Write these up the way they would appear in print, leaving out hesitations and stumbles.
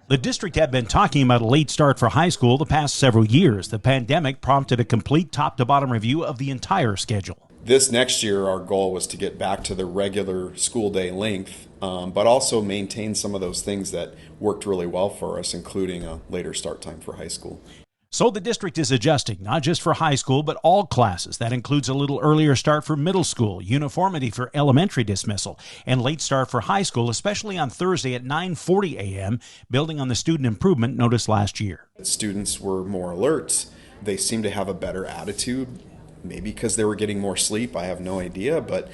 The district had been talking about a late start for high school the past several years. The pandemic prompted a complete top-to-bottom review of the entire schedule. This next year, our goal was to get back to the regular school day length, but also maintain some of those things that worked really well for us, including a later start time for high school. So the district is adjusting, not just for high school, but all classes. That includes a little earlier start for middle school, uniformity for elementary dismissal, and late start for high school, especially on Thursday at 9:40 a.m., building on the student improvement noticed last year. Students were more alert. They seemed to have a better attitude, maybe because they were getting more sleep. I have no idea, but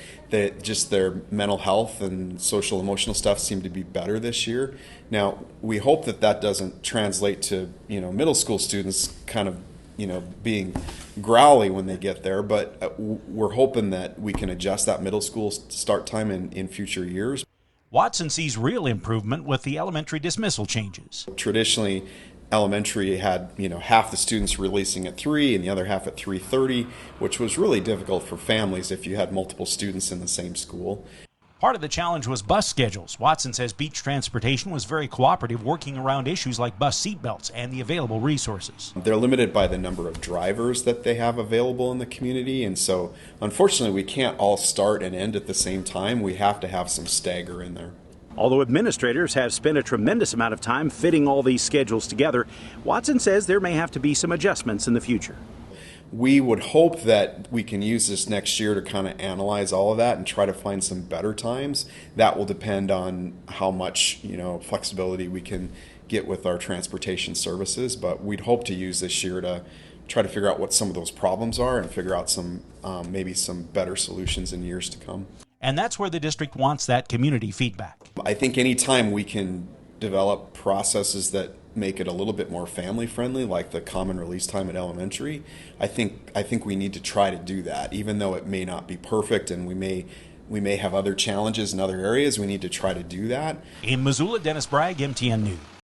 just their mental health and social emotional stuff seemed to be better this year. Now, we hope that that doesn't translate to, middle school students kind of, being growly when they get there, but we're hoping that we can adjust that middle school start time in future years. Watson sees real improvement with the elementary dismissal changes. Traditionally, elementary had half the students releasing at 3 and the other half at 3:30, which was really difficult for families if you had multiple students in the same school. Part of the challenge was bus schedules. Watson says beach transportation was very cooperative, working around issues like bus seatbelts and the available resources. They're limited by the number of drivers that they have available in the community, and so unfortunately we can't all start and end at the same time. We have to have some stagger in there. Although administrators have spent a tremendous amount of time fitting all these schedules together, Watson says there may have to be some adjustments in the future. We would hope that we can use this next year to kind of analyze all of that and try to find some better times. That will depend on how much flexibility we can get with our transportation services, but we'd hope to use this year to try to figure out what some of those problems are and figure out some maybe some better solutions in years to come. And that's where the district wants that community feedback. I think anytime we can develop processes that make it a little bit more family friendly, like the common release time at elementary, I think we need to try to do that. Even though it may not be perfect and we may have other challenges in other areas, we need to try to do that. In Missoula, Dennis Bragg, MTN News.